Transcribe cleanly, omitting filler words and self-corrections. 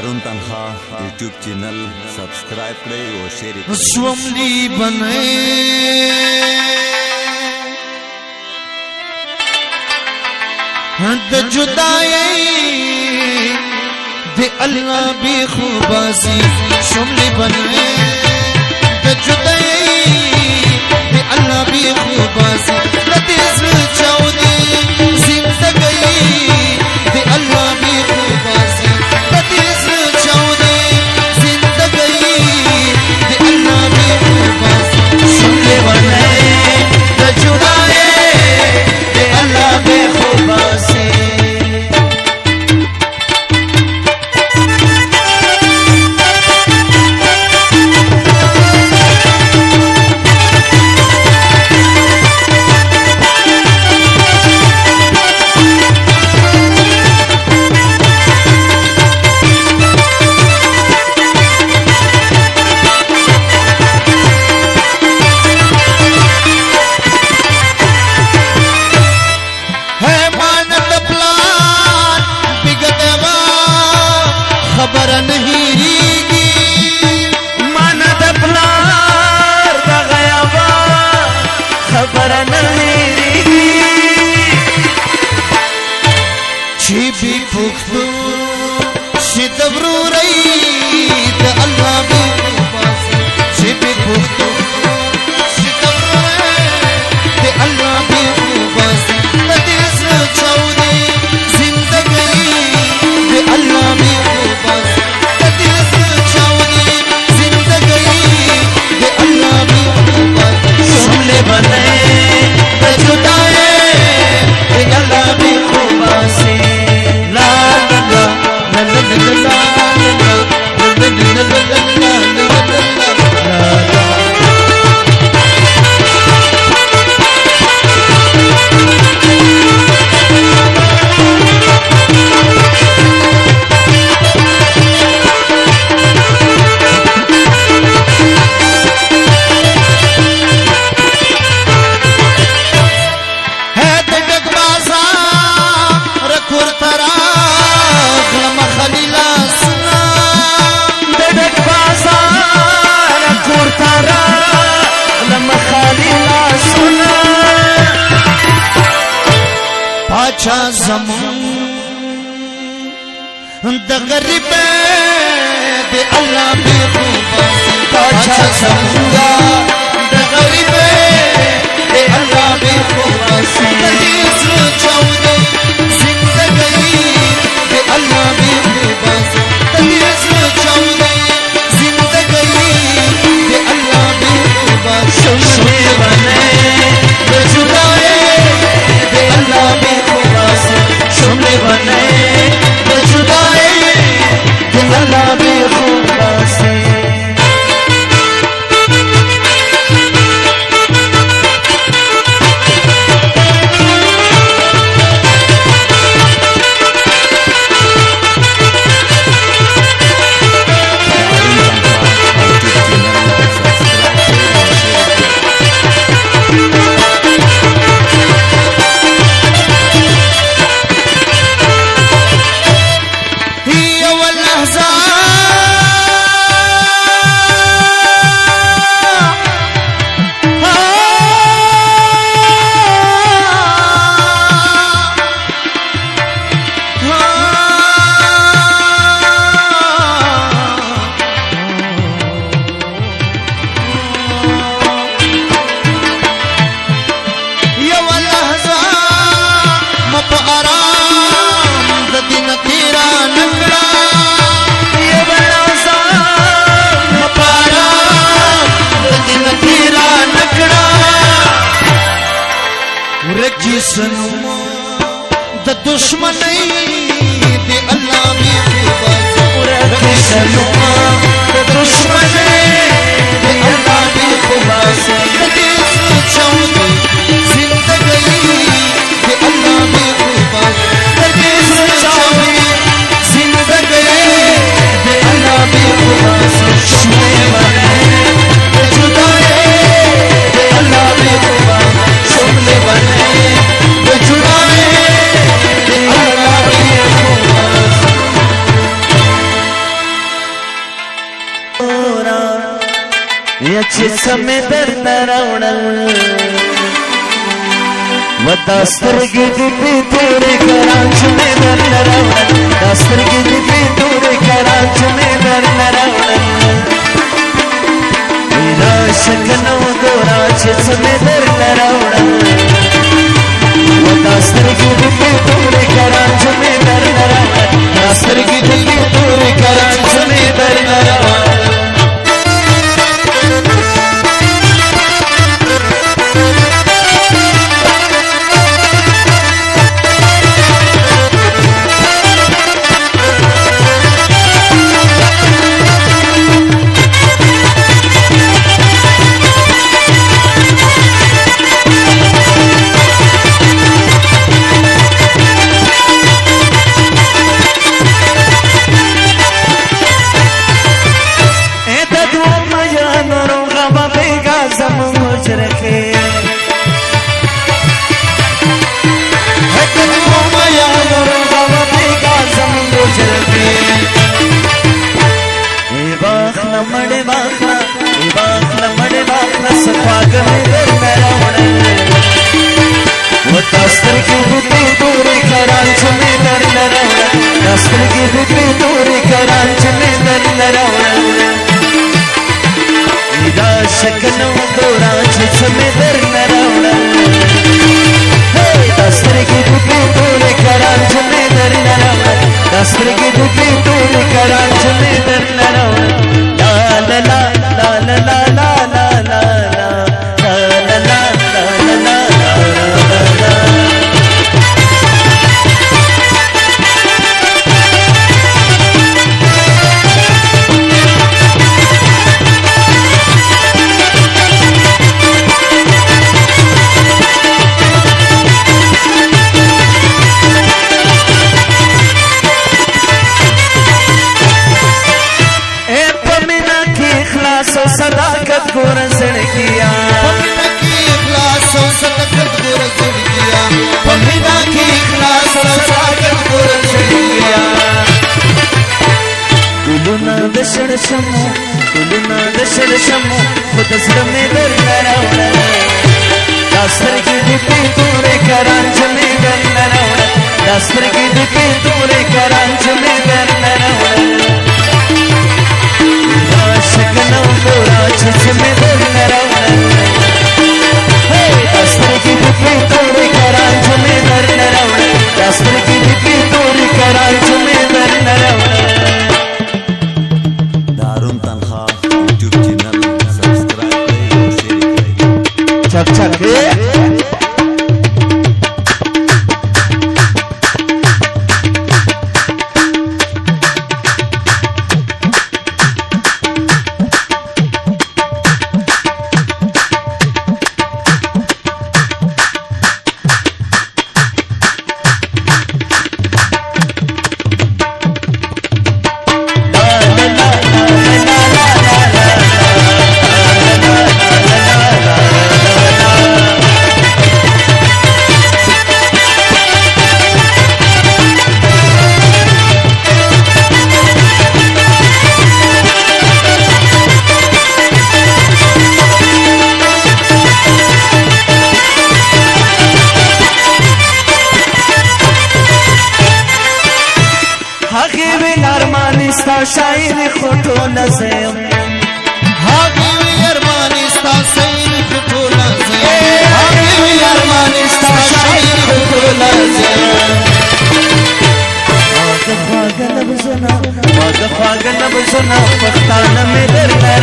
हारून तनखा YouTube channel subscribe करे और शेयर करें। स्वमली बने द जुदाई दे अल्लाह भी खूबासी स्वमली बने द जुदाई दे अल्लाह भी खूबासी लतीस चौदे जिंदगी दे अल्लाह भी खूबासी लतीस चौदे जिंदगी दे अल्लाह भी खूबासी स्वमली बने द जुदाई दे अल्लाह भी खूबासी। भी पुख्तू शिदब्रू रही द अल्लाह भी खूबासी भी पुख्तू शिदब्रू रही द अल्लाह भी खूबासी लतीस चौदे जिंदगी द अल्लाह भी खूबासी लतीस चौदे जिंदगी द अल्लाह भी खूबासी सुमले बने द जुदाई द अल्लाह भी खूबासी। बादशाह ज़मान द गरीब दे अल्लाह भी खूबासी बादशाह ज़मान द गरीब दे अल्लाह भी खूबासी लतीस चौदे जिंदगी दे अल्लाह भी खूबासी लतीस चौदे जिंदगी दे अल्लाह भी खूबासी सुमले बने द जुदाई दे अल्लाह भी शुमले बने द जुदाई दे अल्लाह भी खूबासी। जिसनु द दुश्मन दे अल्लाह भी खूबासी जिसनु द दुश्मन दे अल्लाह भी खूबासी लतीस चौदे जिंदगी दे अल्लाह भी खूबासी लतीस चौदे जिंदगी दे अल्लाह भी खूबासी शुमले बने द जुदाई दे अल्लाह भी खूबासी शुमले बने द जुदाई दे अल्लाह भी खूबासी। چې سمې درنه راوړل و دا سترګې دې پې تورې کران چې مې درنه راوړل دا سترګې دې پې تورې کران چې مې درنه راوړل راشه کنه وګوره چې څه مې درنه راوړل و دا سترګې دې پې تورې کران چې مې درنه راوړل دا سترګې دې پې تورې کران چې مې درنه راوړل شاعر خطو نزم هاگی ارمانی ستا سیر خطو لازم هاگی ارمانی ستا شاعر خطو لازم خواگ خواگ نبزنا پختان میں در